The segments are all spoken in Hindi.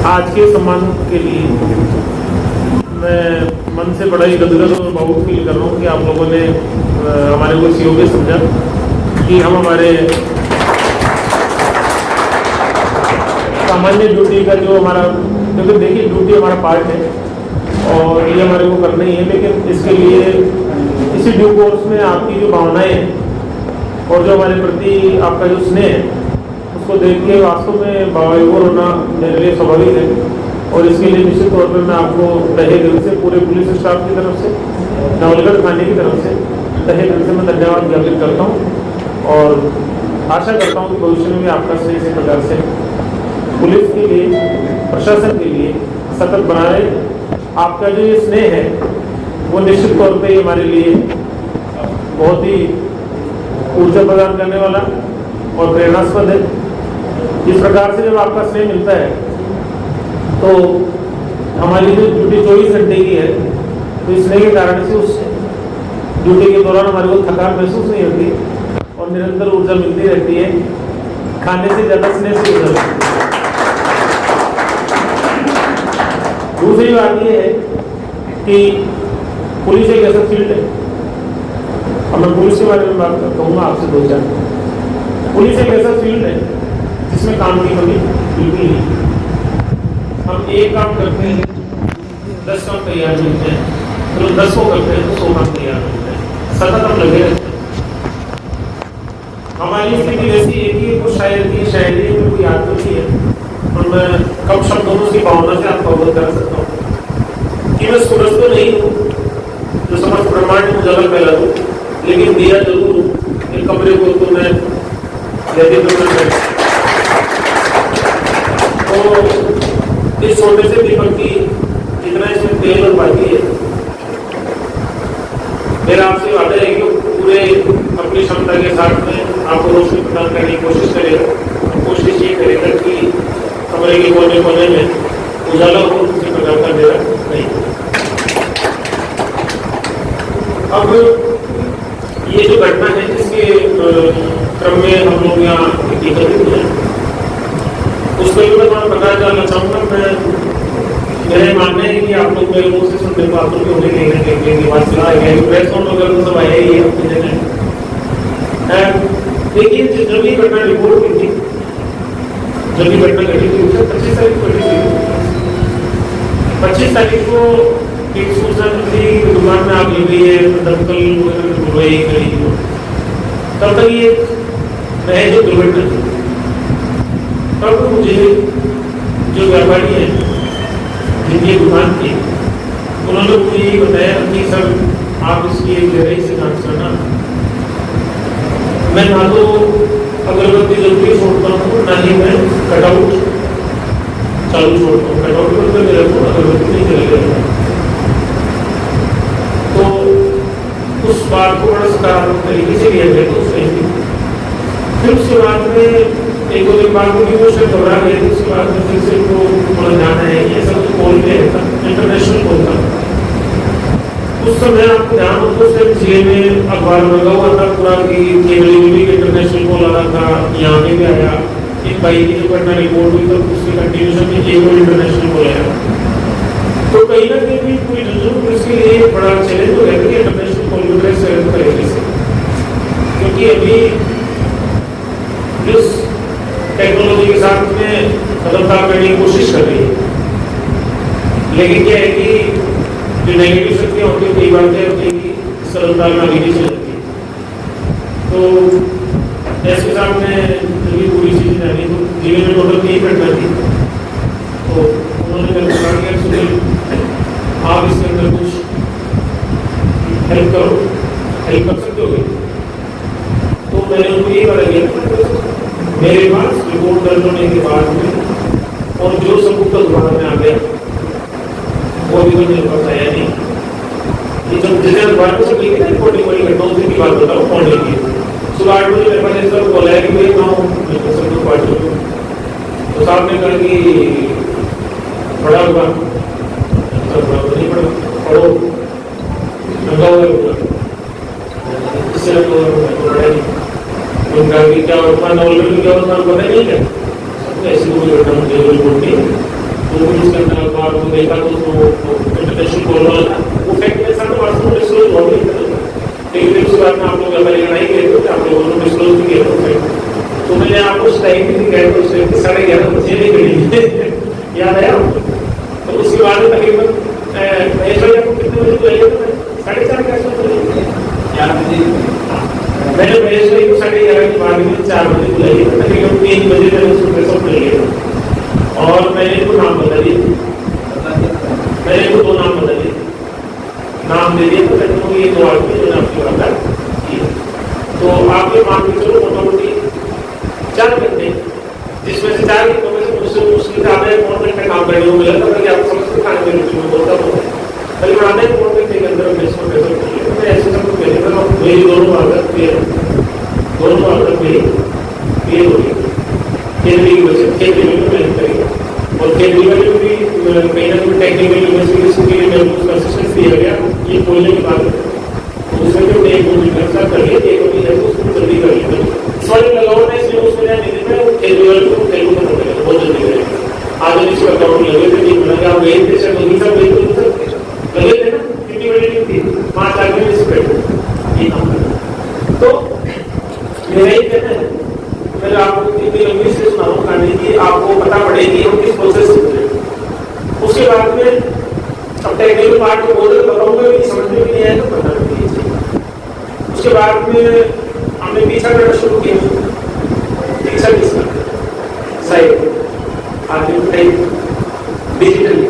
आज के सम्मान के लिए मैं मन से बड़ा ही गदगद और भावुक फील कर रहा हूँ कि आप लोगों ने हमारे को योग्य समझा कि हम हमारे सामान्य ड्यूटी का जो हमारा, क्योंकि देखिए ड्यूटी हमारा पार्ट है और ये हमारे को करना ही है, लेकिन इसके लिए इसी ड्यू कोर्स में आपकी जो भावनाएं हैं और जो हमारे प्रति आपका जो स्नेह है उसको देख के वास्तव में भावाविभोर होना मेरे लिए स्वाभाविक है। और इसके लिए निश्चित तौर पर मैं आपको तहे दिल से, पूरे पुलिस स्टाफ की तरफ से, नवलगढ़ थाने की तरफ से तहे दिल से मैं धन्यवाद ज्ञापित करता हूँ और आशा करता हूँ कि भविष्य में भी आपका स्नेह इसी प्रकार से पुलिस के लिए, प्रशासन के लिए सतत बना रहे। आपका जो ये स्नेह है वो निश्चित तौर पे हमारे लिए बहुत ही ऊर्जा प्रदान करने वाला और प्रेरणास्पद है। इस प्रकार से जब आपका स्नेह मिलता है तो हमारी जो ड्यूटी 24 घंटे की है, तो इस स्नेह के कारण से उस ड्यूटी के दौरान हमारे को थकान महसूस नहीं होती और निरंतर ऊर्जा मिलती रहती है। खाने से ज़्यादा स्नेह से ऊर्जा मिलती है। दूसरी बात यह है कि पुलिस एक ऐसा फील्ड है, और मैं पुलिस के बारे में बात कहूँगा आपसे दो चार। पुलिस एक ऐसा फील्ड है जिसमें काम की कमी बिल्कुल नहीं। हम एक काम करते हैं 10 काम तैयार मिलते हैं, तो 10 को करते हैं तो 100 काम तैयार मिलते हैं। सतत हम लगे रहते हैं। हमारी स्थिति ऐसी है कि कुछ शायरी में कोई याद होती है और मैं कम शब्दों की भावना से आपको अवगत करा सकता हूँ कि मैं सूरज तो नहीं हूँ जो समस्त ब्रह्मांड को उजाला फैला दूँ, लेकिन दिया जरूर हूँ। एक कमरे को तो मैं तो इस छोटे से दीपक की जितना इसमें तेल और बाकी है, मेरा आपसे वादा है कि पूरे अपनी क्षमता के साथ में आपको रोशनी प्रदान करने की कोशिश करेगा। कोशिश ये करेगा कि कमरे के कोने कोने में उजाला हो, किसी प्रकार का मेरा नहीं। अब ये जो घटना है जिसके क्रम में हम लोग यहाँ एकत्रित हैं, उसको भी मैं थोड़ा प्रकाश डालना चाहूँगा। मेरे मानना है कि आप लोग मेरे मुँह से सुनने को आतुर होने के बाद चला गया प्रेस कॉन वगैरह तो सब आया ही है अपनी जगह। देखिए जब ये घटना रिपोर्ट की थी, जब ये घटना घटी थी उससे 25 तारीख को घटी थी। 25 तारीख को एक सूचना मिली दुकान में आग लग गई है, दमकल वही गई। तब तक ये महज एक दुर्घटना थी। तब मुझे जो व्यापारी है जिनकी दुकान थी, उन्होंने मुझे ये बताया कि सर आप इसकी गहराई से जांच करना। मैं ना तो अगरबत्ती जल्दी छोड़ता हूँ, ना ही मैं कटआउट चालू छोड़ता हूँ। कटआउट करके मेरे को अगरबत्ती नहीं जलेगा। तो उस बात को बड़ा सकारात्मक तरीके से लिया गया। तो फिर उसके बाद में एक दो दिन बाद मुझे वो शायद घबरा गए थे। उसके बाद में फिर से वो थोड़ा जाना है, ये सब कॉल पे था, इंटरनेशनल कॉल था। उस समय आपको ध्यान हो तो सिर्फ जिले में अखबार में लगा हुआ था पूरा कि केवल में भी इंटरनेशनल कॉल आ रहा था, यहाँ पे भी आया। एक भाई की जो घटना रिपोर्ट हुई तो उसके कंटिन्यूशन में एक और इंटरनेशनल कॉल आया। तो कहीं ना कहीं भी पूरी जुनून इसके लिए बड़ा चैलेंज हो गया कि इंटरनेशनल कॉल को कैसे करेंगे, क्योंकि अभी जिस टेक्नोलॉजी के साथ में कदमताल करने की कोशिश कर रही है, लेकिन क्या है कि जो नेगेटिव शक्तियाँ होती है कई बार क्या होती है कि कदमताल में आगे नहीं चलती। तो ऐसे साथ में जब पूरी चीज़ जानी तो जिले में टोटल 3 घटना थी। तो उन्होंने मेरे को कहा कि सुनील आप इसके अंदर कुछ हेल्प करो, हेल्प कर सकते हो। तो मैंने उनको ये बता दिया मेरे पास रिपोर्ट दर्ज होने के बाद में और जो सबूत दोबारा में आ गया वो अभी मेरे पास आया नहीं। ये जब जिसे अखबार में सब लिखी ना रिपोर्टिंग वाली घटना उसी की बात बताओ कौन लिखी। सुबह 8 बजे मेरे पास ऐसा बोला है कि भाई मैं हूँ सबूत पार्ट करूँ। तो साहब ने कहा कि पढ़ा हुआ नहीं पढ़ो लगा हुआ इससे पढ़ा नहीं। उनका कि क्या नॉलेज में क्या होता है पता नहीं क्या, ऐसी कोई घटना मुझे रिपोर्ट नहीं तो उसके अंदर अखबार को देखा तो इंटरनेशनल कॉल वाला था, वो फैक्ट मेरे साथ वास्तव में डिस्क्लोज हो नहीं था, लेकिन फिर उसके बाद में आप लोग अमेरिकन आई गए थे, आप लोगों ने डिस्क्लोज भी किया था। तो मैंने आपको उस टाइम भी गए तो उससे 11:30 बजे नहीं गई याद आया। तो उसके बाद में तकरीबन महेश भाई आपको कितने बजे बुलाइए थे? 4:30 के आसपास बुलाइए, 11 बजे। मैंने महेश भाई को 11:30 के बाद में 4 बजे बुलाइए, तकरीबन 3 बजे मैंने उसको प्रेसअप कर लिया और मैंने इनको नाम बता दिया, मैंने इनको 2 नाम बता दिए, नाम दे दिया। तो मैंने कहा ये 2 आदमी जो आपकी बात की, तो आप ये मान के चलो मोटामोटी 4 घंटे, जिसमें से 4 घंटों में से मुझसे मुश्किल से आधे पौन घंटे काम करने को मिला था, ताकि आप समझते खाने में रुचि में बोलता हूँ करीब आधे पौन घंटे के अंदर मैं इसको प्रेसअप कर लिया। मैं ऐसे सब पहले था मेरी दोनों आदत क्लियर क्लियर हो गई। केंद्रीय की वजह केंद्रीय में मेहनत करेगा और केंद्रीय में भी कहीं ना कहीं टेक्निकल इन्वेस्टिगेशन के लिए मेरे को कंसिस्टेंस दिया गया, ये खोलने के बाद उसमें जो एक दो कर लिए, एक अभी है तो उसको जल्दी कर लिया। सॉरी लगाओ ना, इसलिए उसमें नहीं देते हैं, तेलुगु में होने बहुत जल्दी करेगा। आज इसको अकाउंट लगे थे, नहीं बना आप गए थे, सब वही सब लगे थे ना, कितनी बड़ी टीम थी, 5 आदमी में से ये काम करना। तो मेरा ही कहना है, मैं आपको इतनी लंबी से सुना रहा हूँ कहानी की, आपको पता पड़ेगी हम किस प्रोसेस से। उसके बाद में अब टेक्निकल पार्ट को बोल बताऊंगा कि समझ में भी नहीं आया तो पता नहीं। उसके बाद में हमने पीछा करना शुरू किया, पीछा साइड आगे डिजिटली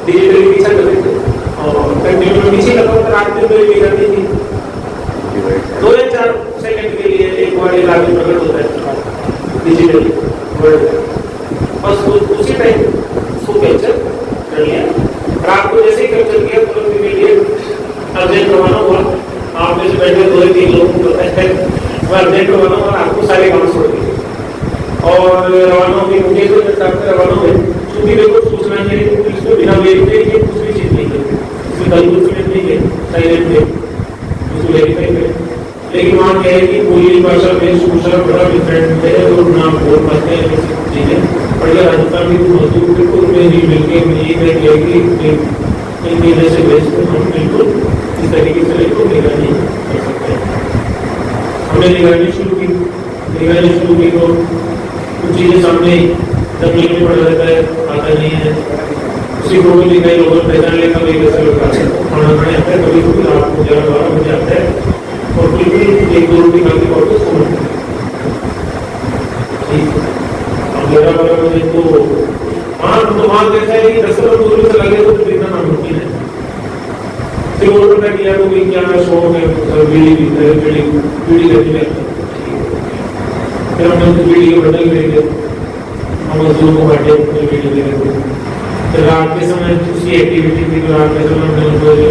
पीछा कर रहे थे और कंटिन्यू में पीछे लगा कर आगे मेरी करनी थी 2 या 4 सेकंड के लिए एक बार ये आगे प्रकट होता है डिजिटली बस उसी टाइम उसको कैप्चर कर लिया। और आपको जैसे ही कैप्चर किया तो इमीडिएट अर्जेंट रवाना हुआ। आप में से बैठे 2-3 लोगों को पता है अर्जेंट रवाना हुआ, आपको सारे काम छोड़ दिए और रवाना होगी मुझे तो रवाना हुए, क्योंकि देखो सूचना के इसको बिना वेरीफाई किए कुछ भी चीज नहीं है, इसमें डॉक्यूमेंट नहीं है साइलेंट है, इसको वेरीफाई करें। लेकिन वहाँ क्या है कि कोई भाषा में सूचना बड़ा डिफरेंट है और नाम बोल पाते हैं ऐसी चीजें, और अगर राजस्थान की मजदूर तो मेरी मिलकर ये कि जैसे बेस को हम बिल्कुल इस तरीके से लेकर निगरानी कर सकते हैं। हमने निगरानी शुरू की तो कुछ चीज़ें सामने जब लिखने पड़ जाता है, आता नहीं है, उसी को भी कई लोगों पहचान लेता है, कैसे लोग खाना खाने आता है, कभी कभी रात को 11-12 बजे आता है और बिल्कुल 1-2 रोटी खा के वापस सो जाता है। अब 11-12 बजे तो वहाँ कैसा है कि 10 मिनट दूर से लगे तो देखना नामुमकिन है। फिर वो पता किया तो क्या शौक है बीड़ी करती है, फिर हमने उस बीड़ी के बटन खरीदे, हम मजदूरों को बांटे बीड़ी देने को। फिर रात के समय उसकी एक्टिविटी थी, तो रात के समय हमने उनको जो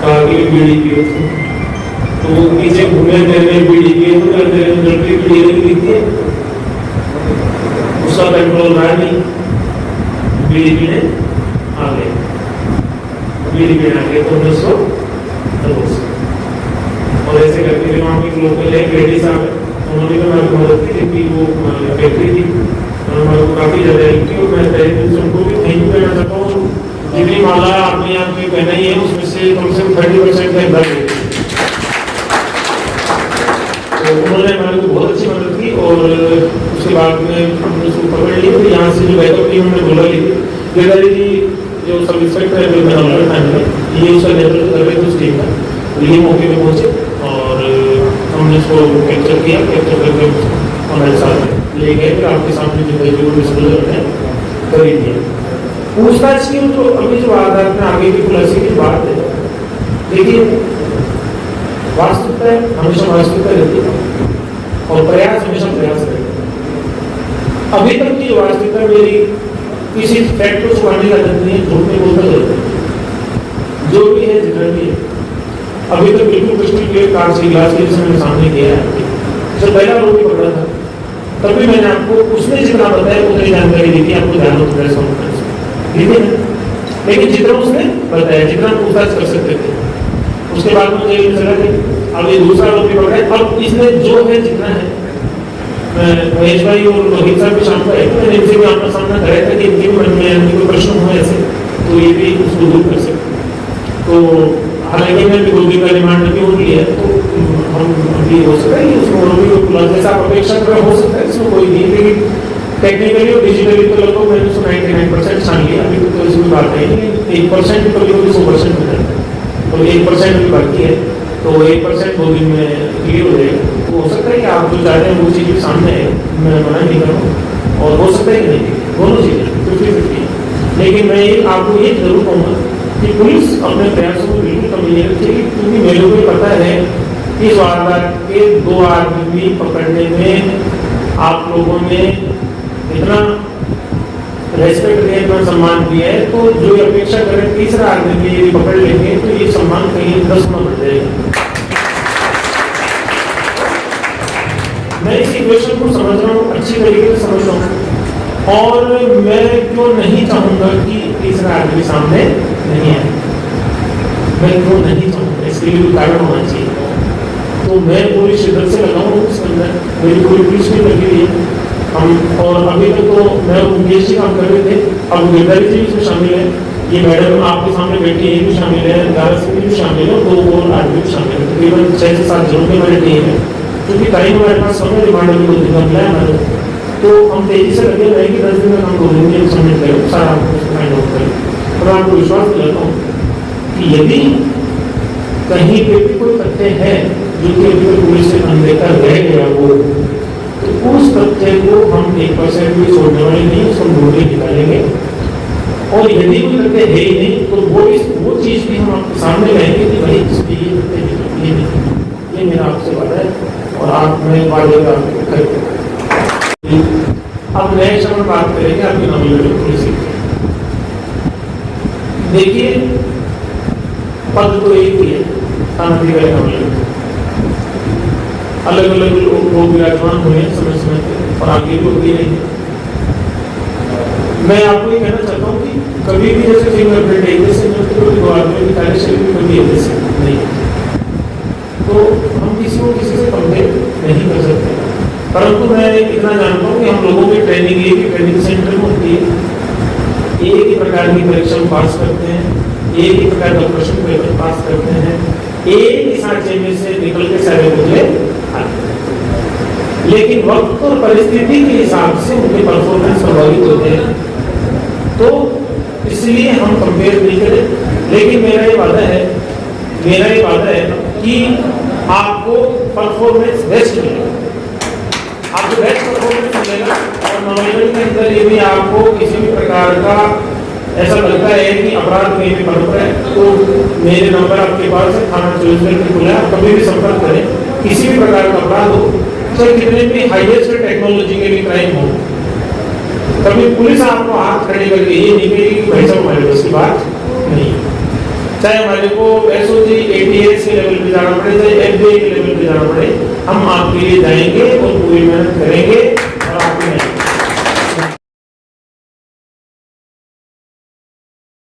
कहा कि बीड़ी की तो वो पीछे घूमे तेरे बीड़ी की तो जल्दी बीड़ी नहीं दिखती है, उसका कंट्रोल रहा नहीं, बीड़ी पीने आ गए, बीड़ी पीने आ गए तो 1900 और ऐसे करके भी वहाँ की लोकल एक लेडी साहब उन्होंने भी हमारी मदद की थी, वो फैक्ट्री थी, हमारे को काफ़ी ज़्यादा हेल्प की और मैं उनको भी थैंक यू कहना चाहता हूँ। जितनी माला आपने यहाँ पे पहनाई है उसमें से कम से कम 30% का इधर है, तो उन्होंने हमारे को बहुत अच्छी मदद की। और उसके बाद में हमने उसको पकड़ ली, फिर यहाँ से जो बैकअप टीम हमने बुला ली, गिरधारी जी जो सब इंस्पेक्टर है ये उसका नेतृत्व कर रहे थे उस टीम का, ये मौके पर पहुँचे और हमने इसको कैप्चर किया, कैप्चर करके हमारे साथ ले गए, फिर आपके सामने जो है जो डिस्क्लोजर है कर ही दिया। पूछताछ की जो अभी जो आधार में आगे की खुलासे की बात है, देखिए वास्तविकता हमेशा वास्तविकता रहती है और प्रयास हमेशा प्रयास रहेगा। अभी तक की वास्तविकता मेरी किसी फैक्ट को छुपाने का जरूरत नहीं है, झूठ नहीं बोलता जरूरत है, जो भी है जितना भी है अभी तक बिल्कुल क्रिस्टल क्लियर कांच के गिलास के जैसे मैंने सामने किया है। जब पहला रोग पकड़ा था तभी मैंने आपको उसने जितना बताया उतनी जानकारी दी थी, आपको ध्यान होता है ठीक है, लेकिन जितना उसने बताया जितना पूछताछ कर सकते थे, उसके बाद मुझे ये चला कि अब ये दूसरा रोग भी पकड़ा है, अब इसने जो है जितना है मैं महेश भाई और रोहित साहब भी शाम को आए थे, मैंने इनसे भी आपका सामना कराया था कि इनके मन में यदि कोई प्रश्न हो ऐसे तो ये भी उसको दूर कर सकते। तो हालांकि मैंने भी 2 दिन का रिमांड अभी हो लिया है, तो हम अभी हो सकता है उसको और भी खुलासा जैसा आप अपेक्षा कर हो सकता है, इसमें कोई नहीं। लेकिन टेक्निकली और डिजिटली तो लगभग मैंने उसको 99% छान लिया, अभी तो इसमें कोई बात नहीं। लेकिन 1% भी कभी कभी 100% हो जाता है, तो 1% भी बाकी है, तो 1% 2 दिन में क्लियर हो जाएगा। तो हो सकता है कि आप जो चाहते हैं वो चीज़ भी सामने है, मैं मना नहीं कर रहा हूँ, और हो सकता है कि नहीं, दोनों चीज़ें 50-50। लेकिन मैं ये आपको ये जरूर कहूँगा कि पुलिस अपने प्रयासों को बिल्कुल कमी नहीं रखेगी, क्योंकि मेरे को पता है कि इस वारदात के 2 आदमी पकड़ने में आप लोगों ने इतना रेस्पेक्ट दिया, इतना सम्मान दिया है, तो जो ये अपेक्षा करें तीसरा आदमी यदि पकड़ लेंगे तो ये सम्मान कहीं 10 गुना बढ़ जाएगा। मैं इस इक्वेशन को समझ रहा हूँ, अच्छी तरीके से समझ रहा हूँ, और मैं क्यों नहीं चाहूँगा कि तीसरा आदमी सामने नहीं है। मैं क्यों नहीं चाहूँगा, इसके लिए कारण होना चाहिए। तो मैं पूरी शिद्दत से लगा हूँ उसके अंदर, मेरी पूरी पुलिस भी लगी हुई है। हम और अभी तक तो मैं मुकेश जी काम कर रहे थे, अब गिरधारी जी इसमें शामिल है, ये मैडम आपके सामने बैठी है ये भी शामिल है, दारा सिंह भी शामिल है, 2 और आदमी भी शामिल है। तकरीबन 6 से 7 जनों की हमारी टीम है, क्योंकि टाइम हमारे पास समय रिमांड भी 2 दिन का मिला है हमारे, तो हम तेजी से लगे हुए हैं कि 10 दिन में हम 2 दिन में सबमिट करें, सारा फाइंड आउट करें। और आपको विश्वास दिलाता हूँ कि यदि कहीं पे भी कोई तथ्य है जो कि अभी तक पुलिस से अनदेखा रह गया हो, तो उस तथ्य को हम 1% भी छोड़ने वाले नहीं, उसको ढूंढ के निकालेंगे। और यदि कोई तथ्य है ही नहीं तो वो चीज़ भी हम आपके सामने लाएंगे कि भाई इसमें ये तथ्य ये नहीं, ये मेरा आपसे वादा है और आप मैं वादे का करेंगे। अब नए शब्द बात करेंगे आपकी नॉमिनल पुलिस। देखिए पद तो एक ही है, थानाधिकारी नॉमिनल, अलग अलग लोग विराजमान हुए हैं समय समय पर और आगे भी होती रहेंगे। मैं आपको ये कहना चाहता हूँ कि कभी भी जैसे फिंगरप्रिंट एक जैसे कोई 2 आदमी की कार्यशैली भी कभी एक जैसे नहीं, तो हम किसी को किसी से कंपेयर नहीं कर सकते। परंतु मैं इतना जानता हूँ कि हम लोगों की ट्रेनिंग एक ही ट्रेनिंग सेंटर में होती है, एक ही प्रकार की परीक्षा पास करते हैं, एक ही प्रकार का प्रश्न पेपर पास करते हैं, एक ही सांचे में से निकल के सारे मुझे, लेकिन वक्त और परिस्थिति के हिसाब से उनके परफॉर्मेंस प्रभावित होते हैं, तो इसलिए हम कंपेयर नहीं करें। लेकिन मेरा ये वादा है कि आपको परफॉर्मेंस बेस्ट मिलेगा, आपको बेस्ट परफॉर्मेंस मिलेगा। और नॉमिनल के अंदर यदि आपको किसी भी प्रकार का ऐसा लगता है कि अपराध कहीं भी पनप रहा है, तो मेरे नंबर आपके पास है, थाना 24 घंटे खुला है, आप कभी भी संपर्क करें। किसी भी प्रकार का अपराध हो, चाहे कितने भी हाईएस्ट टेक्नोलॉजी के भी क्राइम हो, कभी पुलिस आपको हाथ खड़े करके ये नहीं कहेगी कि भाई साहब हमारे बस की बात नहीं। चाहे हमारे को एसओजी एटीएस के लेवल पे जाना पड़े, चाहे एफबीआई के लेवल पे जाना पड़े, हम आपके लिए जाएंगे और पूरी मेहनत करेंगे।